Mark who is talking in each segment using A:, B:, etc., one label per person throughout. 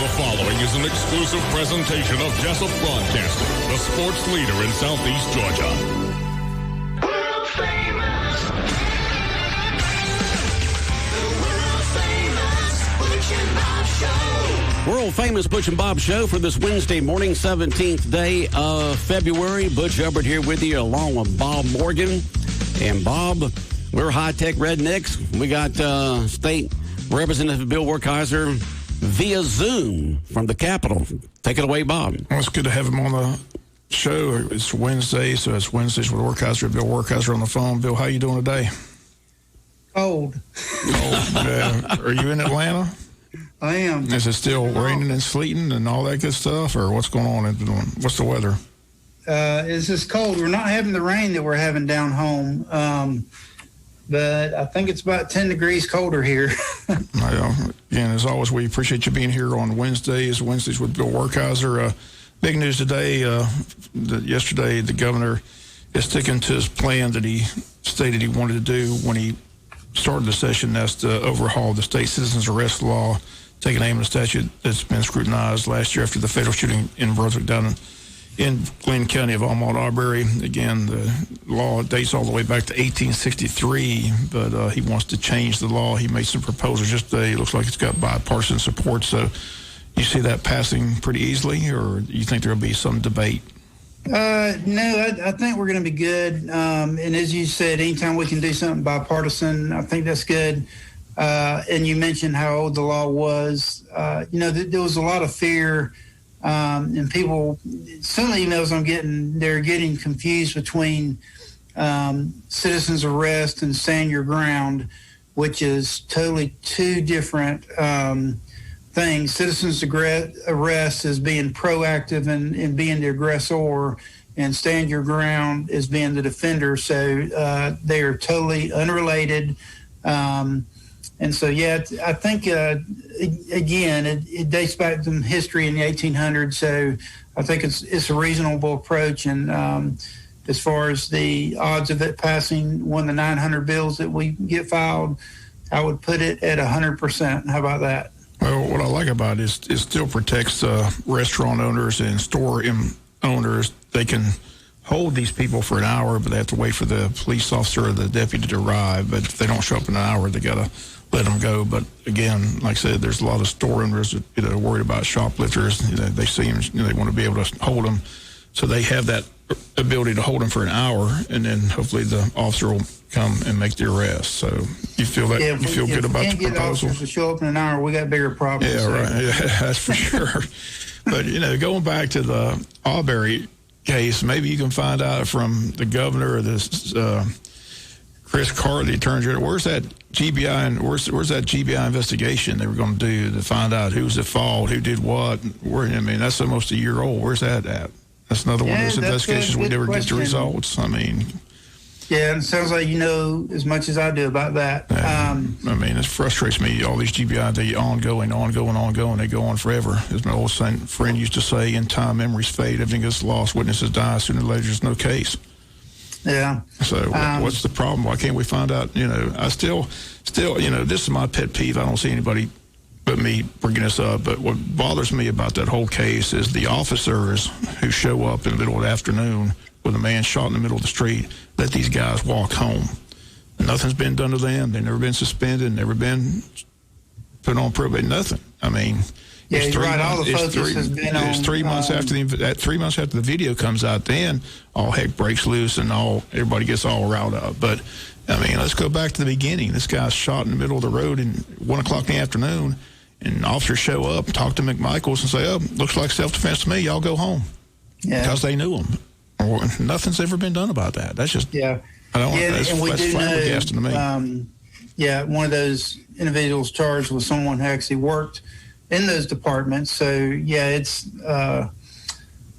A: The following is an exclusive presentation of Jessup Broadcasting, the sports leader in Southeast Georgia.
B: World famous. The world famous Butch and Bob Show.
C: World famous Butch and Bob Show for this Wednesday morning, 17th day of February. Butch Hubbard here with you along with Bob Morgan. And Bob, we're high-tech rednecks. We got State Representative Bill Werkheiser via Zoom from the Capitol. Take it away, Bob.
D: Well, it's good to have him on the show. It's Wednesday, so it's Wednesdays with Werkheiser. Bill Werkheiser on the phone. Bill, how you doing today?
E: Cold.
D: Yeah. Are you in Atlanta?
E: I am.
D: Is it still raining and sleeting and all that good stuff, or what's going on? What's the weather?
E: It's just cold. We're not having the rain that we're having down home, but I think it's about 10 degrees colder here.
D: Again, as always, we appreciate you being here on Wednesdays with Bill Werkheiser. Big news today. Yesterday, the governor is sticking to his plan that he stated he wanted to do when he started the session. That's to overhaul the state citizens arrest law, taking aim at a statute that's been scrutinized last year after the fatal shooting in Brunswick down in Glenn County of Almont-Arbery. Again, the law dates all the way back to 1863, but he wants to change the law. He made some proposals yesterday. It looks like it's got bipartisan support. So you see that passing pretty easily, or do you think there will be some debate?
E: No, I think we're going to be good. And as you said, anytime we can do something bipartisan, I think that's good. And you mentioned how old the law was. There was a lot of fear. And people, some of the emails I'm getting, they're getting confused between citizens arrest and stand your ground, which is totally two different things. Citizens arrest is being proactive and being the aggressor, and stand your ground is being the defender. So they are totally unrelated. And so, I think, again, it dates back to history in the 1800s. So I think it's a reasonable approach. And as far as the odds of it passing one of the 900 bills that we get filed, I would put it at 100%. How about that?
D: Well, what I like about it is it still protects restaurant owners and store owners. They can hold these people for an hour, but they have to wait for the police officer or the deputy to arrive. But if they don't show up in an hour, they got to let them go. But again, like I said, there's a lot of store owners that are worried about shoplifters. They see them, they want to be able to hold them. So they have that ability to hold them for an hour, and then hopefully the officer will come and make the arrest. So you feel that you feel good about the proposal? If we can't get officers
E: to show up in an hour, we got bigger problems.
D: Yeah, right. Yeah, that's for sure. But, going back to the Arbery case, maybe you can find out from the governor or this Chris Carr, the attorney general, where's that GBI and where's that GBI investigation they were going to do to find out who's at fault, who did what? That's almost a year old. Where's that at? That's another one of those investigations we never get the results.
E: Yeah, it sounds like you know as much as I do about that.
D: It frustrates me. All these GBI, they ongoing. They go on forever. As my old friend used to say, in time, memories fade. Everything gets lost. Witnesses die. Sooner or later, there's no case.
E: Yeah.
D: So what's the problem? Why can't we find out? I still, this is my pet peeve. I don't see anybody but me bringing this up. But what bothers me about that whole case is the officers who show up in the middle of the afternoon with a man shot in the middle of the street, let these guys walk home. Nothing's been done to them. They've never been suspended, never been put on probate, nothing.
E: Yeah, you're right. All the focus has been on...
D: It's 3 months after 3 months after the video comes out, then all heck breaks loose and everybody gets all riled up. But, let's go back to the beginning. This guy's shot in the middle of the road at 1 o'clock in the afternoon, and officers show up and talk to McMichaels and say, looks like self-defense to me. Y'all go home. Yeah. Because they knew him. Nothing's ever been done about that. That's just...
E: Yeah.
D: That's flabbergasting to me.
E: One of those individuals charged with someone who actually worked in those departments. So, it's,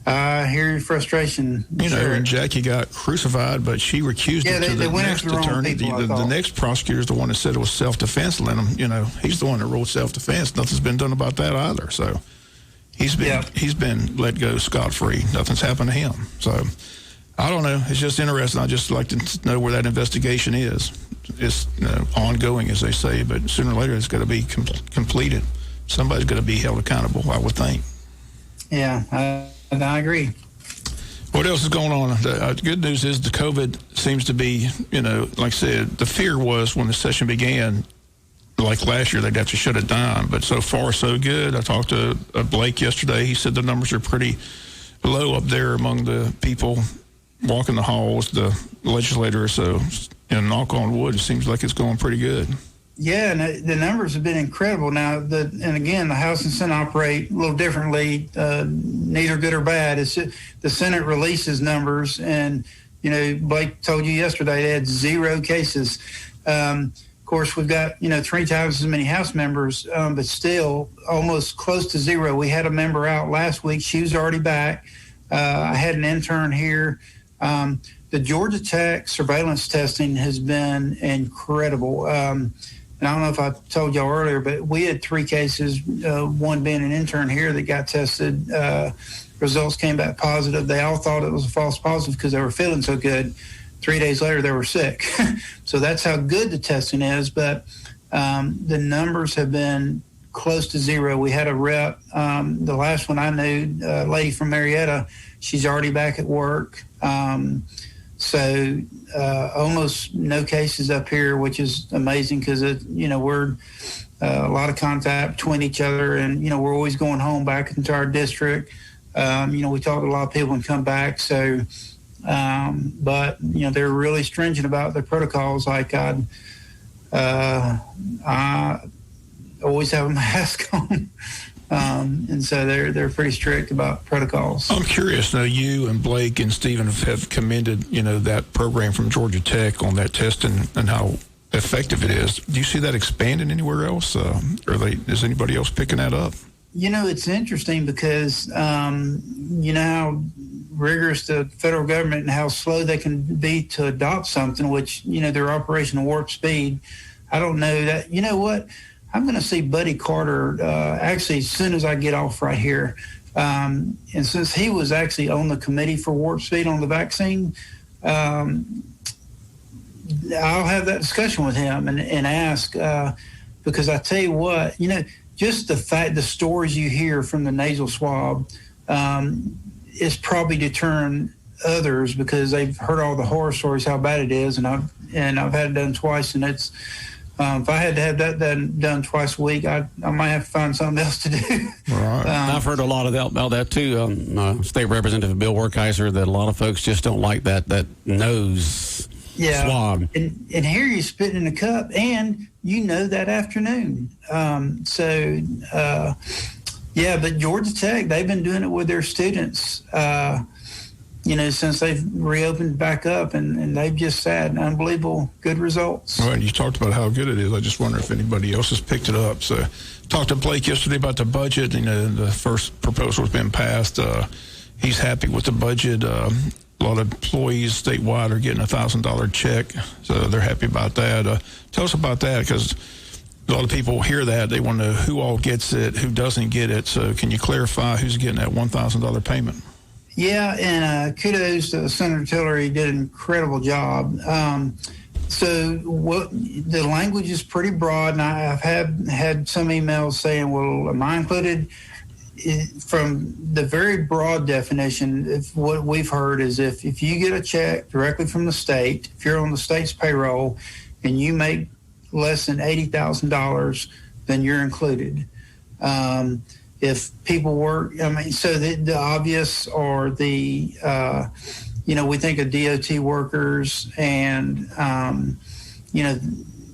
E: I hear your frustration.
D: And Jackie got crucified, but she recused it to the next attorney. The next prosecutor is the one that said it was self-defense. Let him, he's the one that ruled self-defense. Nothing's been done about that either. So he's been let go scot-free. Nothing's happened to him. So I don't know. It's just interesting. I just like to know where that investigation is. It's ongoing, as they say, but sooner or later it's got to be completed. somebody's going to be held accountable, I would think.
E: Yeah, I agree.
D: What else is going on? The good news is the COVID seems to be, like I said, the fear was when the session began, like last year, they'd have to shut it down. But so far, so good. I talked to Blake yesterday. He said the numbers are pretty low up there among the people walking the halls, the legislators. So, knock on wood, it seems like it's going pretty good.
E: Yeah, and the numbers have been incredible. Now, and again, the House and Senate operate a little differently, neither good or bad. It's just, the Senate releases numbers, and, Blake told you yesterday they had 0 cases. Of course, we've got, 3 times as many House members, but still almost close to 0. We had a member out last week. She was already back. I had an intern here. The Georgia Tech surveillance testing has been incredible. And I don't know if I told y'all earlier, but we had 3 cases, one being an intern here that got tested. Results came back positive. They all thought it was a false positive because they were feeling so good. 3 days later, they were sick. So that's how good the testing is. But the numbers have been close to 0. We had a rep. The last one I knew, a lady from Marietta, she's already back at work. So almost no cases up here, which is amazing because, we're a lot of contact between each other, and, we're always going home back into our district. We talk to a lot of people and come back. So, but, they're really stringent about their protocols. Like I always have a mask on. And so they're pretty strict about protocols.
D: I'm curious. Now, you and Blake and Stephen have commended, that program from Georgia Tech on that testing and how effective it is. Do you see that expanding anywhere else? Is anybody else picking that up?
E: It's interesting because, how rigorous the federal government and how slow they can be to adopt something, which, their Operation Warp Speed. I don't know that. You know what? I'm going to see Buddy Carter actually as soon as I get off right here. And since he was actually on the committee for Warp Speed on the vaccine, I'll have that discussion with him and ask, because I tell you what, just the stories you hear from the nasal swab is probably deterring others because they've heard all the horror stories, how bad it is. And I've had it done twice, and it's, if I had to have that done twice a week, I might have to find something else to do.
C: Right. I've heard a lot about that too. State Representative Bill Werkheiser, that a lot of folks just don't like that nose swab.
E: And here you spit in a cup, and that afternoon. But Georgia Tech, they've been doing it with their students. Since they've reopened back up, and they've just had unbelievable good results.
D: Well, you talked about how good it is. I just wonder if anybody else has picked it up. So, talked to Blake yesterday about the budget. The first proposal has been passed. He's happy with the budget. A lot of employees statewide are getting a $1,000 check, so they're happy about that. Tell us about that, because a lot of people hear that. They want to know who all gets it, who doesn't get it. So, can you clarify who's getting that $1,000 payment?
E: Yeah, and kudos to Senator Tiller. He did an incredible job. So the language is pretty broad, and I've had some emails saying, well, am I included? From the very broad definition, what we've heard is if you get a check directly from the state, if you're on the state's payroll, and you make less than $80,000, then you're included. If people work, so the obvious are the, we think of DOT workers and,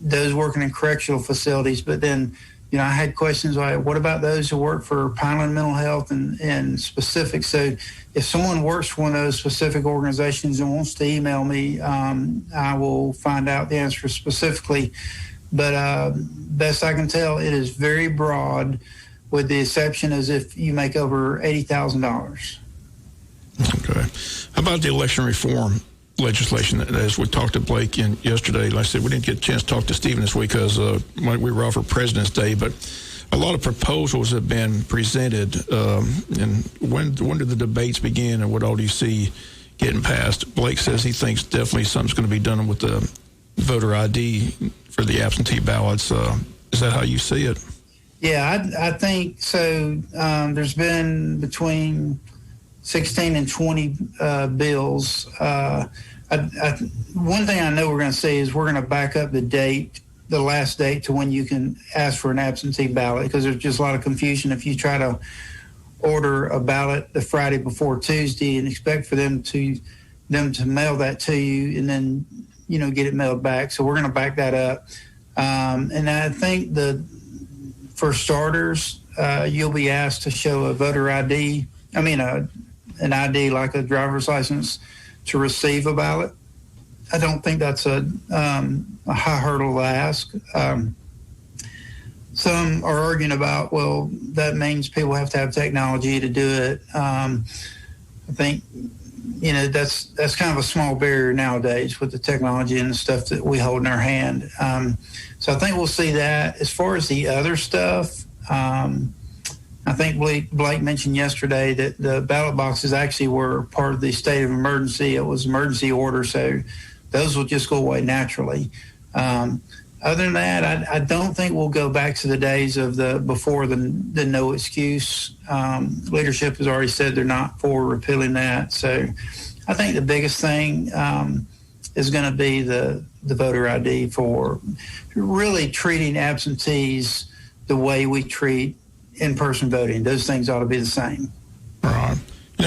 E: those working in correctional facilities. But then, I had questions like, what about those who work for Pineland Mental Health and specific? So if someone works for one of those specific organizations and wants to email me, I will find out the answer specifically. But best I can tell, it is very broad, with the exception as if you make over $80,000.
D: Okay. How about the election reform legislation? As we talked to Blake yesterday, like I said, we didn't get a chance to talk to Stephen this week because we were off for President's Day, but a lot of proposals have been presented. And when do the debates begin, and what all do you see getting passed? Blake says he thinks definitely something's going to be done with the voter ID for the absentee ballots. Is that how you see it?
E: Yeah, I think so. There's been between 16 and 20 bills. One thing I know we're going to see is we're going to back up the last date to when you can ask for an absentee ballot, because there's just a lot of confusion if you try to order a ballot the Friday before Tuesday and expect for them to mail that to you and then, get it mailed back. So we're going to back that up. And I think for starters, you'll be asked to show a voter ID. An ID like a driver's license to receive a ballot. I don't think that's a high hurdle to ask. Some are arguing about, well, that means people have to have technology to do it. I think, that's kind of a small barrier nowadays with the technology and the stuff that we hold in our hand. So I think we'll see that. As far as the other stuff, I think Blake mentioned yesterday that the ballot boxes actually were part of the state of emergency. It was emergency order, so those will just go away naturally. Other than that, I don't think we'll go back to the days of before the no excuse. Leadership has already said they're not for repealing that. So I think the biggest thing is going to be the voter ID for really treating absentees the way we treat in-person voting. Those things ought to be the same.
D: All right.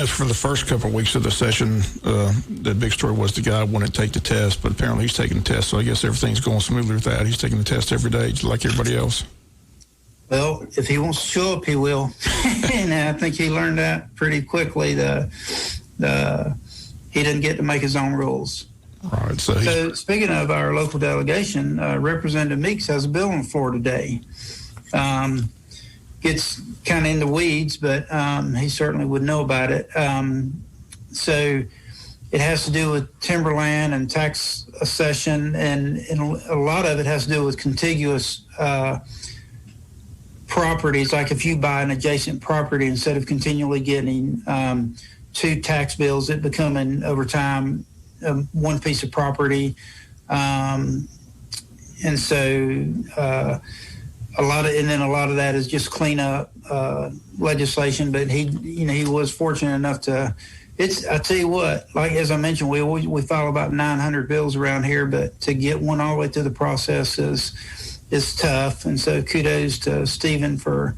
D: For the first couple of weeks of the session, the big story was the guy wouldn't take the test, but apparently he's taking the test, so I guess everything's going smoothly with that. He's taking the test every day, just like everybody else.
E: Well, if he wants to show up, he will. And I think he learned that pretty quickly. He didn't get to make his own rules.
D: All right.
E: So speaking of our local delegation, Representative Meeks has a bill on the floor today. Gets kind of in the weeds, but he certainly would know about it. So it has to do with timberland and tax accession, and a lot of it has to do with contiguous properties. Like if you buy an adjacent property, instead of continually getting two tax bills, it becoming over time one piece of property. And so a lot of that is just cleanup legislation. But he was fortunate enough to. I tell you what, like as I mentioned, we file about 900 bills around here, but to get one all the way through the process is tough. And so kudos to Stephen for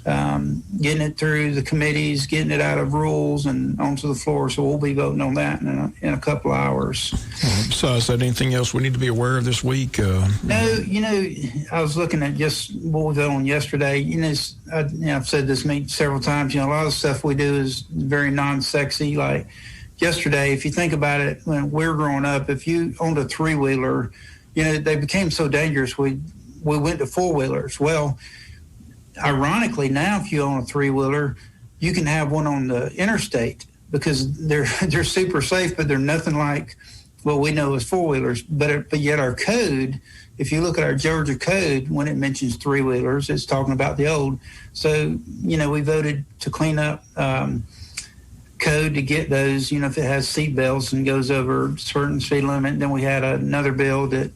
E: getting it through the committees, getting it out of rules and onto the floor. So we'll be voting on that in a couple of hours.
D: So is that anything else we need to be aware of this week?
E: No, I was looking at just what we voted on yesterday. I've said this several times. A lot of stuff we do is very non-sexy. Like yesterday, if you think about it, when we were growing up, if you owned a three-wheeler, they became so dangerous. We went to four-wheelers. Well, ironically, now if you own a three-wheeler, you can have one on the interstate because they're super safe, but they're nothing like what we know as four-wheelers. But yet our code, if you look at our Georgia code, when it mentions three-wheelers, it's talking about the old. So, we voted to clean up code to get those, if it has seat belts and goes over a certain speed limit. Then we had another bill that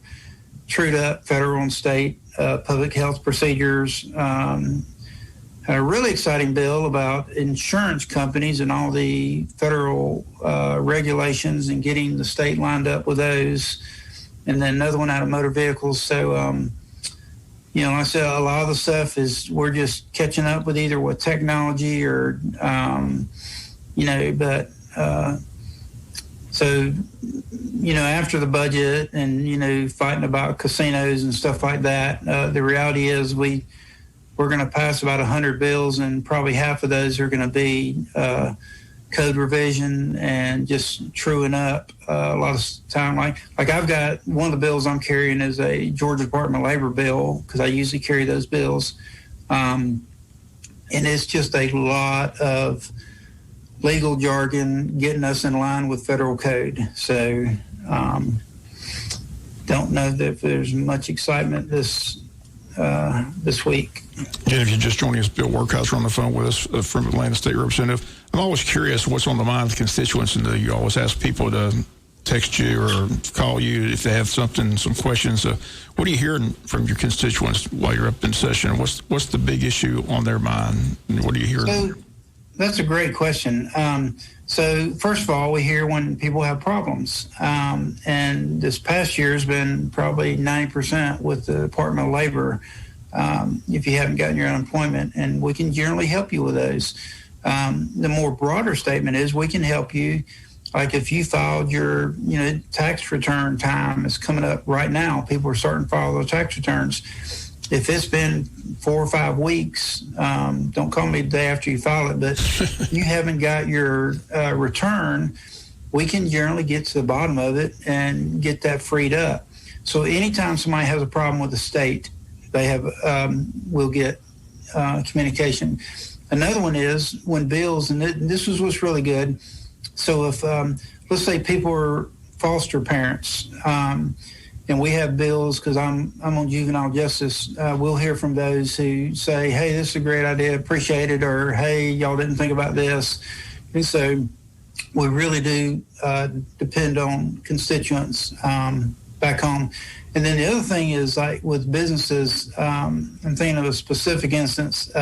E: trued up federal and state public health procedures. A really exciting bill about insurance companies and all the federal regulations and getting the state lined up with those. And then another one out of motor vehicles. So, like I said, a lot of the stuff is we're just catching up with either with technology or, so, after the budget and, fighting about casinos and stuff like that, the reality is we're going to pass about 100 bills, and probably half of those are going to be code revision and just truing up a lot of time. Like I've got one of the bills I'm carrying is a Georgia Department of Labor bill because I usually carry those bills. And it's just a lot of legal jargon getting us in line with federal code. So don't know that there's much excitement this week.
D: And if you're just joining us, Bill Werkheiser on the phone with us from Atlanta State Representative. I'm always curious what's on the mind of the constituents, and you always ask people to text you or call you if they have some questions. What are you hearing from your constituents while you're up in session? What's the big issue on their mind? And what are you hearing?
E: So that's a great question. So first of all, we hear when people have problems. And this past year has been probably 90% with the Department of Labor if you haven't gotten your unemployment, and we can generally help you with those. The more broader statement is we can help you. Like if you filed your, tax return time is coming up right now. People are starting to file those tax returns. If it's been 4 or 5 weeks, don't call me the day after you file it, but you haven't got your return, we can generally get to the bottom of it and get that freed up. So anytime somebody has a problem with the state, they have will get communication. Another one is when bills, and this is what's really good. So if, let's say people are foster parents, and we have bills, because I'm on juvenile justice, we'll hear from those who say, hey, this is a great idea, appreciate it, or hey, y'all didn't think about this. And so we really do depend on constituents back home. And then the other thing is, like with businesses, I'm thinking of a specific instance,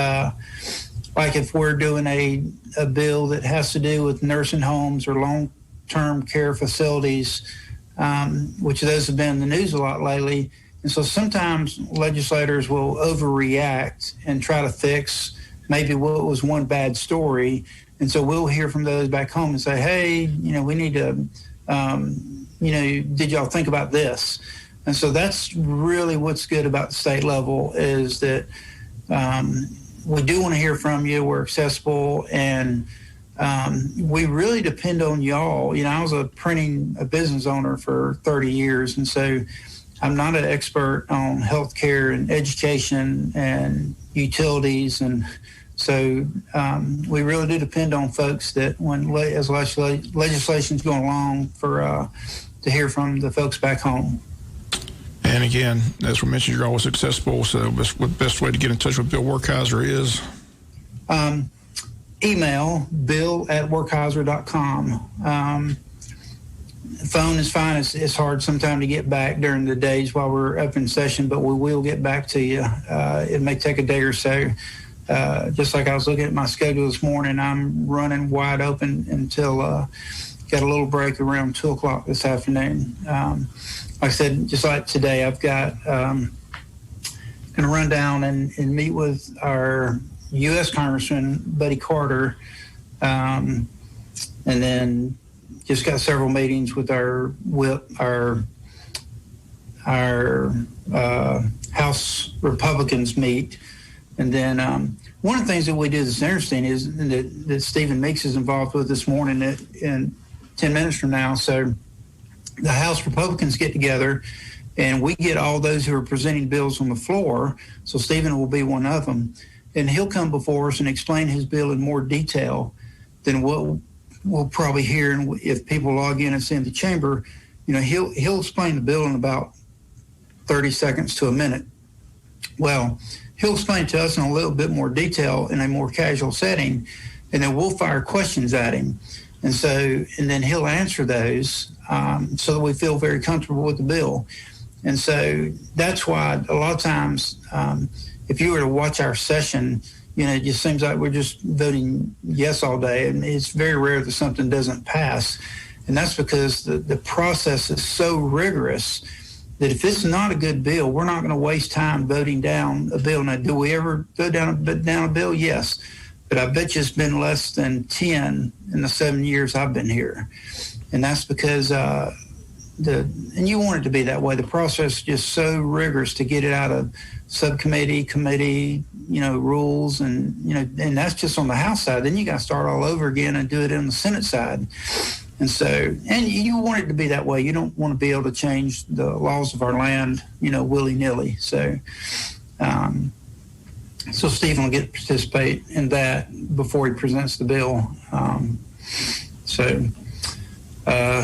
E: like if we're doing a bill that has to do with nursing homes or long-term care facilities, which those have been in the news a lot lately. And so sometimes legislators will overreact and try to fix maybe what was one bad story. And so we'll hear from those back home and say, hey, we need to, did y'all think about this? And so that's really what's good about the state level is that we do want to hear from you. We're accessible, and we really depend on y'all. I was a business owner for 30 years, and so I'm not an expert on healthcare and education and utilities, and so we really do depend on folks that as legislation's going along to hear from the folks back home.
D: And again, as we mentioned, you're always accessible. So the best way to get in touch with Bill Werkheiser is?
E: Email bill@werkheiser.com. Phone is fine. It's hard sometimes to get back during the days while we're up in session, but we will get back to you. It may take a day or so. Just like I was looking at my schedule this morning, I'm running wide open until got a little break around 2 o'clock this afternoon. Like I said, just like today, I've got going to run down and meet with our U.S. Congressman Buddy Carter, and then just got several meetings with our House Republicans meet, and then one of the things that we do that's interesting is that Stephen Meeks is involved with this morning in 10 minutes from now. So the House Republicans get together, and we get all those who are presenting bills on the floor. So Stephen will be one of them, and he'll come before us and explain his bill in more detail than what we'll probably hear. And if people log in and see in the chamber, he'll explain the bill in about 30 seconds to a minute. Well, he'll explain to us in a little bit more detail in a more casual setting, and then we'll fire questions at him. And then he'll answer those so that we feel very comfortable with the bill. And so that's why a lot of times, if you were to watch our session, it just seems like we're just voting yes all day. And it's very rare that something doesn't pass. And that's because the process is so rigorous that if it's not a good bill, we're not going to waste time voting down a bill. Now, do we ever vote down a bill? Yes. But I bet you it's been less than 10 in the 7 years I've been here. And that's because and you want it to be that way. The process is just so rigorous to get it out of subcommittee, committee, rules, and and that's just on the House side. Then you got to start all over again and do it on the Senate side. And so, and you want it to be that way. You don't want to be able to change the laws of our land, willy-nilly. So, so Stephen will get to participate in that before he presents the bill.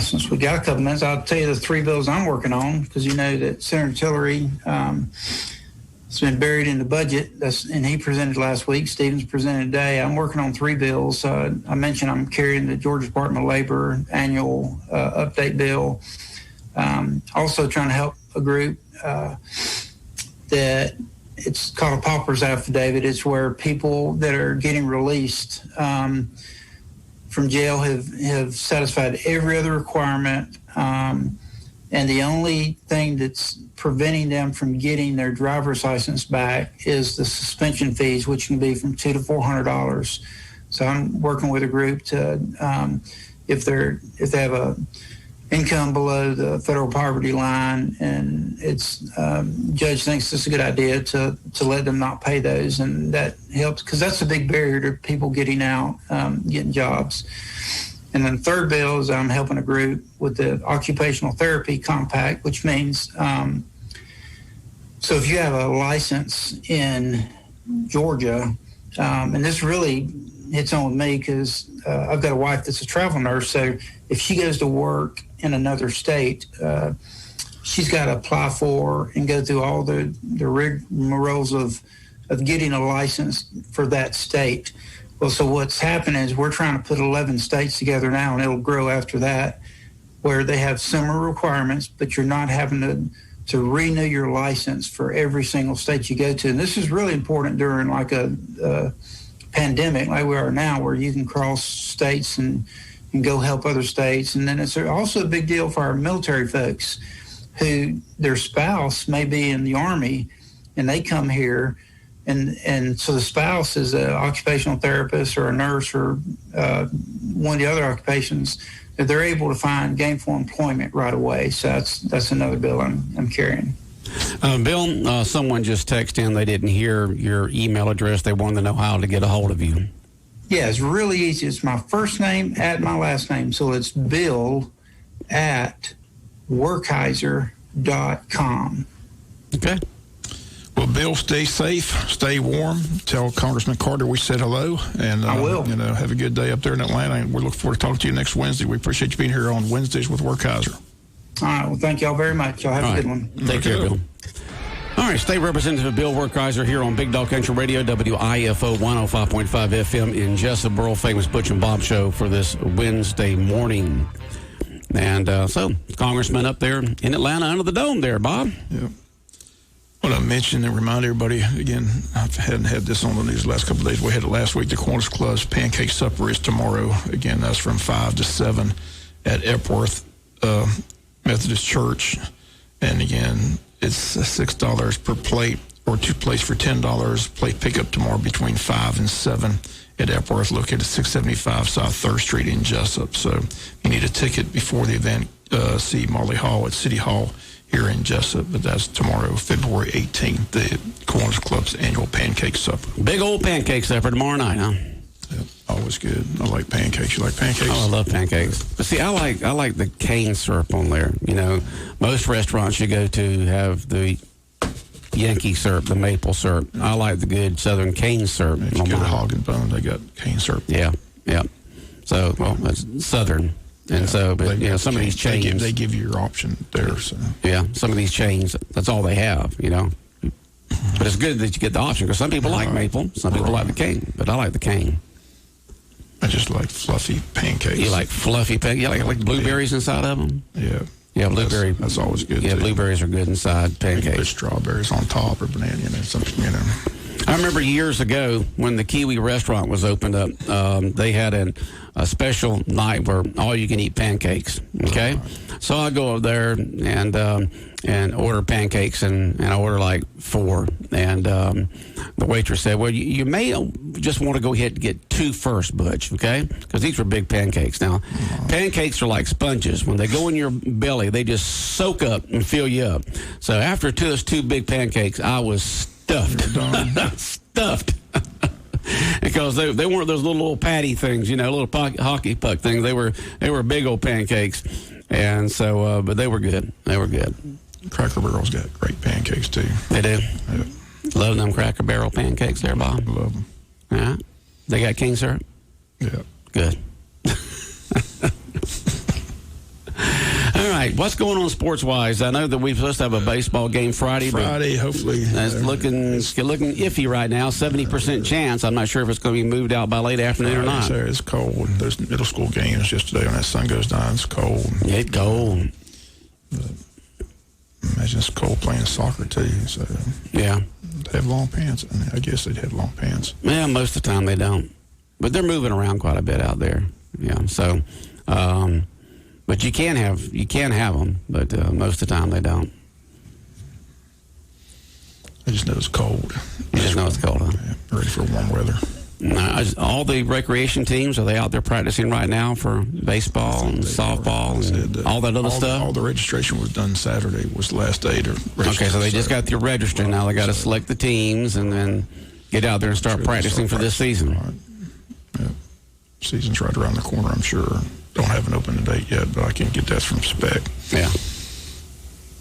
E: Since we got a couple minutes, I'll tell you the 3 bills I'm working on, because that Senator Tillery It's been buried in the budget. And he presented last week. Stevens presented today. I'm working on 3 bills. I mentioned I'm carrying the Georgia Department of Labor annual update bill. Also trying to help a group that it's called a pauper's affidavit. It's where people that are getting released from jail have satisfied every other requirement. And the only thing that's preventing them from getting their driver's license back is the suspension fees, which can be from $200 to $400. So I'm working with a group to, if they have a income below the federal poverty line, and it's judge thinks it's a good idea to let them not pay those, and that helps because that's a big barrier to people getting out, getting jobs. And then the third bill is I'm helping a group with the occupational therapy compact, which means so if you have a license in Georgia, and this really hits on with me because I've got a wife that's a travel nurse, so if she goes to work in another state, she's got to apply for and go through all the rigmaroles of getting a license for that state. Well, so what's happened is we're trying to put 11 states together now, and it'll grow after that, where they have similar requirements, but you're not having to renew your license for every single state you go to. And this is really important during like a pandemic like we are now, where you can cross states and go help other states. And then it's also a big deal for our military folks who their spouse may be in the Army and they come here. And so the spouse is an occupational therapist or a nurse or one of the other occupations, that they're able to find gainful employment right away. So that's another bill I'm carrying.
C: Bill, someone just texted in. They didn't hear your email address. They wanted to know how to get a hold of you.
E: Yeah, it's really easy. It's my first name at my last name. So it's Bill at Werkheiser.com.
C: Okay.
D: Well, Bill, stay safe, stay warm. Tell Congressman Carter we said hello, and
E: I will.
D: Have a good day up there in Atlanta. And we look forward to talking to you next Wednesday. We appreciate you being here on Wednesdays with Werkheiser.
E: All right. Well, thank y'all very much. Y'all have a good one.
C: Take care, Bill. All right, State Representative Bill Werkheiser here on Big Dog Country Radio, WIFO 105.5 FM in Jessup, world-famous Butch and Bob Show for this Wednesday morning. And so, Congressman up there in Atlanta under the dome there, Bob.
D: Yeah. What I mentioned and remind everybody, again, I hadn't had this on the news the last couple of days. We had it last week. The Kiwanis Club's Pancake Supper is tomorrow. Again, that's from 5 to 7 at Epworth Methodist Church. And again, it's $6 per plate or 2 plates for $10. Plate pickup tomorrow between 5 and 7 at Epworth, located at 675 South 3rd Street in Jessup. So if you need a ticket before the event, see Marley Hall at City Hall here in Jessup. But that's tomorrow, February 18th, the Kiwanis Club's annual pancake supper.
C: Big old pancake supper tomorrow night, huh?
D: Yep, always good. I like pancakes. You like pancakes?
C: Oh, I love pancakes. But see, I like the cane syrup on there. You know, most restaurants you go to have the Yankee syrup, the maple syrup. I like the good Southern cane syrup.
D: If you go to Hog and Bone, they got cane syrup.
C: Yeah. So, well, that's Southern. And so, but, you know, some of these chains.
D: They give you your option there. So.
C: Yeah, some of these chains, that's all they have, you know. But it's good that you get the option because some people like maple, some people like the cane, but I like the cane.
D: I just like fluffy pancakes.
C: You like fluffy pancakes? You like blueberries inside of them?
D: Yeah.
C: Yeah, blueberry.
D: That's always good.
C: Yeah,
D: too.
C: Blueberries are good inside pancakes.
D: Put strawberries on top or banana, something,
C: I remember years ago when the Kiwi restaurant was opened up, they had a special night where all you can eat pancakes. Okay, so I go over there and order pancakes, and I order like 4. And the waitress said, "Well, you may just want to go ahead and get 2 first, Butch, okay? Because these were big pancakes. Now, pancakes are like sponges. When they go in your belly, they just soak up and fill you up. So after those 2 big pancakes, I was stuffed. Stuffed. Because they weren't those little patty things, little hockey puck things. They were big old pancakes. And so, but they were good. They were good.
D: Cracker Barrel's got great pancakes, too.
C: They do?
D: Yeah.
C: Love them Cracker Barrel pancakes there, Bob.
D: Love them.
C: Yeah. They got cane syrup?
D: Yeah.
C: Good. All right. right, what's going on sports-wise? I know that we're supposed to have a baseball game Friday.
D: Friday, hopefully.
C: It's looking iffy right now, 70% chance. I'm not sure if it's going to be moved out by late afternoon or not.
D: It's cold. There's middle school games yesterday when that sun goes down. It's cold.
C: It's cold.
D: But imagine it's cold playing soccer, too. So
C: Yeah.
D: they have long pants. I guess they'd have long pants.
C: Yeah, most of the time they don't. But they're moving around quite a bit out there. Yeah, so... but you can have them, but most of the time they don't.
D: I just know it's cold.
C: You just know it's cold, huh?
D: Yeah, ready for warm weather.
C: All the recreation teams, are they out there practicing right now for baseball and softball and all that other stuff?
D: All the registration was done Saturday, was the last day to register.
C: Okay, so they just got to register. Now they got to select the teams and then get out there and start practicing for this season.
D: Right. Yeah. Season's right around the corner, I'm sure. Don't have an open date yet, but I can get that from Spec.
C: Yeah.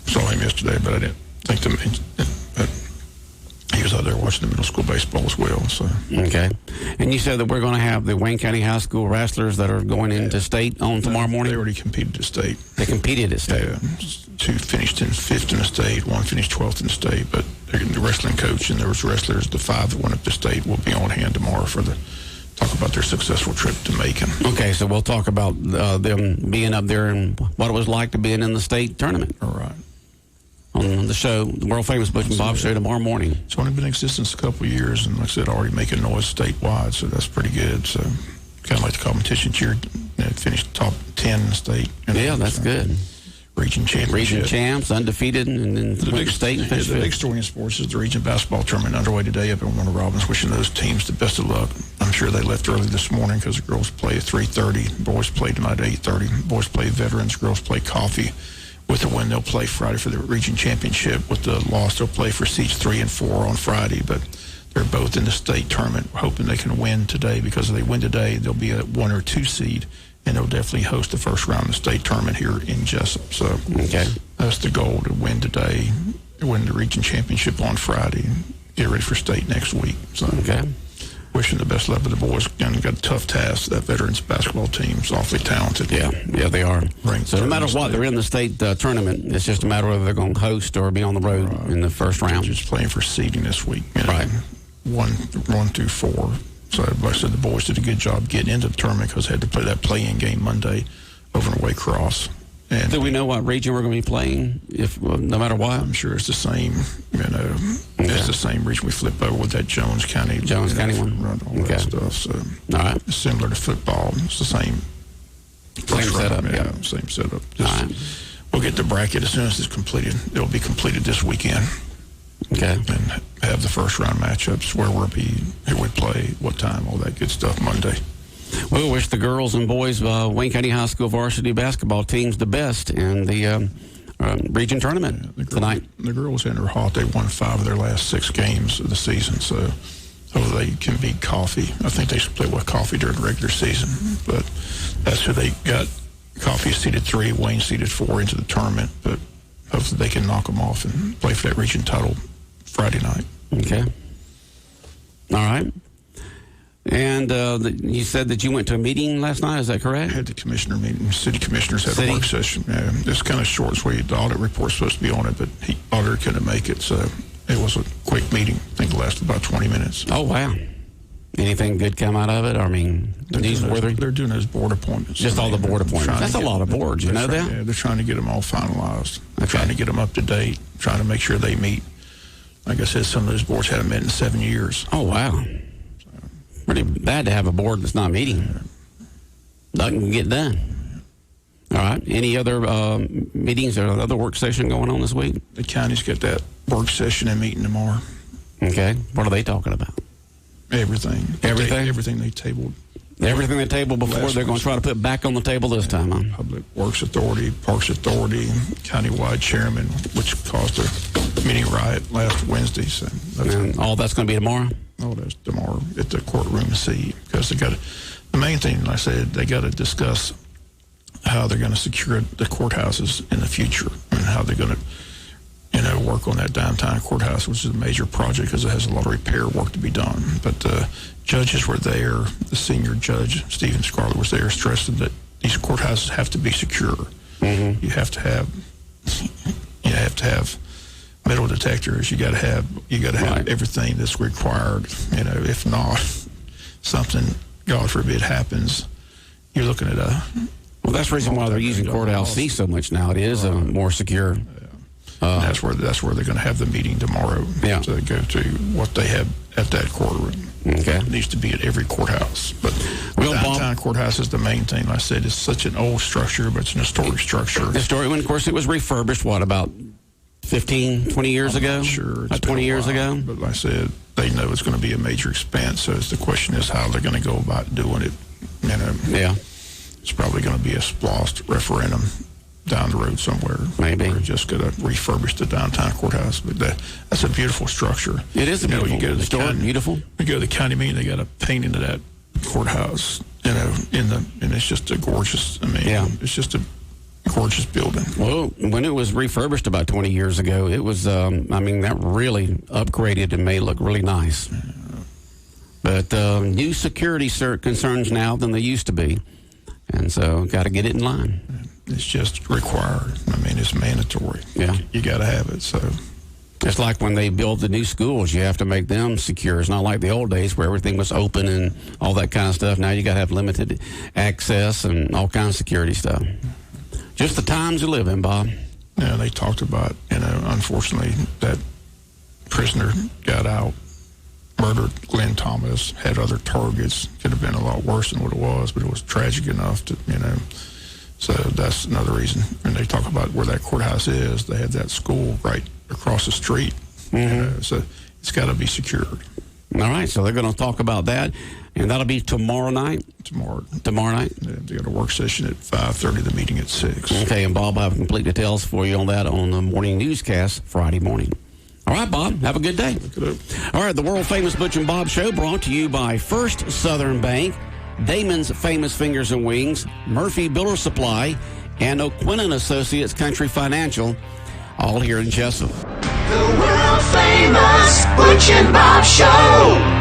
D: Saw him yesterday, but I didn't think to mention it. But he was out there watching the middle school baseball as well. So
C: okay. And you said that we're going to have the Wayne County High School wrestlers that are going into state on tomorrow morning?
D: They already competed at state.
C: They competed at state?
D: Yeah. Two finished in 5th in the state, one finished 12th in the state. But the wrestling coach and there was wrestlers, the 5 that went up to state, will be on hand tomorrow for the talk about their successful trip to Macon.
C: Okay, so we'll talk about them being up there and what it was like to be in the state tournament.
D: All right.
C: On the show, the world-famous Butch and Bob Show tomorrow morning.
D: It's only been in existence a couple of years, and like I said, already making noise statewide, so that's pretty good. So kind of like the competition cheer, finished top 10 in the state.
C: Yeah, that's good.
D: Region championship.
C: Region champs, undefeated, and then went to state and finished
D: the big story in sports is the region basketball tournament underway today up in Warner Robins. Wishing those teams the best of luck. I'm sure they left early this morning because the girls play at 3:30. Boys play tonight at 8:30. Boys play veterans. Girls play coffee. With the win, they'll play Friday for the region championship. With the loss, they'll play for seeds 3 and 4 on Friday. But they're both in the state tournament. We're hoping they can win today because if they win today, they'll be a 1 or 2 seed. And they'll definitely host the first round of the state tournament here in Jessup. So that's the goal, to win today, win the region championship on Friday, get ready for state next week. So wishing the best luck with the boys. Again, got a tough task. That veterans basketball team's awfully talented.
C: Yeah, they are. So no matter what, they're in the state tournament. It's just a matter of whether they're going to host or be on the road in the first round.
D: Just playing for seeding this week. Right. 1 through 4. So, like I said, the boys did a good job getting into the tournament because they had to play that play-in game Monday over in Waycross. And
C: do we know what region we're going to be playing, no matter what?
D: I'm sure it's the same, it's the same region we flip over with that Jones County one. Run all that stuff. So,
C: all right.
D: It's similar to football. It's the same.
C: Same setup,
D: same setup. We'll get the bracket as soon as it's completed. It'll be completed this weekend.
C: Okay.
D: And have the first round matchups, where we'll be, who we play, what time, all that good stuff Monday.
C: We wish the girls and boys Wayne County High School varsity basketball teams the best in the region tournament tonight.
D: The girls in are hot. They won 5 of their last 6 games of the season, so they can beat Coffee. I think they split with Coffee during the regular season, but that's who they got. Coffee seeded 3, Wayne seeded 4 into the tournament, but hopefully they can knock them off and play for that region title Friday night.
C: Okay. All right. And you said that you went to a meeting last night, is that correct?
D: I had the commissioner meeting. City commissioners had a work session. Yeah, it's kind of short, sweet. The audit report's supposed to be on it, but the auditor couldn't make it, so it was a quick meeting. I think it lasted about 20 minutes.
C: Oh, wow. Anything good come out of it? I mean,
D: they're doing those board appointments.
C: Just all the board appointments. That's a lot of boards, you know that?
D: Yeah, they're trying to get them all finalized. They're trying to get them up to date, trying to make sure they meet. Like I said, some of those boards haven't met in 7 years.
C: Oh, wow. Pretty bad to have a board that's not meeting. Nothing can get done. All right. Any other meetings or other work session going on this week?
D: The county's got that work session and meeting tomorrow.
C: Okay. What are they talking about?
D: Everything. Everything they tabled.
C: Everything they tabled before, they're going to try to put back on the table this time, huh?
D: Public Works Authority, Parks Authority, countywide chairman, which caused a mini riot last Wednesday. So
C: all that's going to be tomorrow?
D: Oh, that's tomorrow at the courtroom C, because the main thing, like I said, they got to discuss how they're going to secure the courthouses in the future and how they're going to, work on that downtown courthouse, which is a major project because it has a lot of repair work to be done. But judges were there. The senior judge, Stephen Scarlett, was there, stressing that these courthouses have to be secure.
C: Mm-hmm.
D: You have to have metal detectors. You got to have
C: Right.
D: everything that's required. If not, something, God forbid, happens, you're looking at a.
C: Well, that's the reason why they're using Courthouse C so much now. It is more secure.
D: That's where they're going to have the meeting tomorrow.
C: Yeah.
D: To go to what they have at that courtroom.
C: Okay.
D: It needs to be at every courthouse. But
C: Well,
D: downtown
C: Bob,
D: courthouse is the main thing. Like I said, it's such an old structure, but it's an historic structure.
C: the story, when of course it was refurbished, what, about 15, 20 years ago?
D: Sure.
C: About 20 years ago?
D: But like I said, they know it's going to be a major expense. So the question is how they're going to go about doing it.
C: Yeah.
D: It's probably going to be a splost referendum down the road somewhere.
C: Maybe.
D: We're just going to refurbish the downtown courthouse. But that's a beautiful structure.
C: It is a beautiful.
D: You go to the
C: historic,
D: county,
C: beautiful.
D: You go to the county meeting, they got a painting of that courthouse, and it's just a gorgeous,
C: Yeah.
D: it's just a gorgeous building.
C: Well, when it was refurbished about 20 years ago, it was, that really upgraded and made it look really nice. But new security concerns now than they used to be. And so, got to get it in line.
D: It's just required. It's mandatory.
C: Yeah.
D: You got to have it. So
C: It's like when they build the new schools, you have to make them secure. It's not like the old days where everything was open and all that kind of stuff. Now you got to have limited access and all kinds of security stuff. Just the times you live in, Bob.
D: Yeah, they talked about, unfortunately, that prisoner got out, murdered Glenn Thomas, had other targets. Could have been a lot worse than what it was, but it was tragic enough to, So that's another reason. And they talk about where that courthouse is. They have that school right across the street.
C: Mm-hmm.
D: So it's got to be secured.
C: All right, so they're going to talk about that, and that'll be tomorrow night?
D: Tomorrow
C: night?
D: Yeah, they got a work session at 5:30, the meeting at 6.
C: Okay, and Bob, I have complete details for you on that on the morning newscast Friday morning. All right, Bob, have a good day. All right, the world-famous Butch and Bob Show brought to you by First Southern Bank, Damon's Famous Fingers and Wings, Murphy Builder Supply, and O'Quinn & Associates Country Financial, all here in Jessup.
B: The world famous Butch and Bob Show.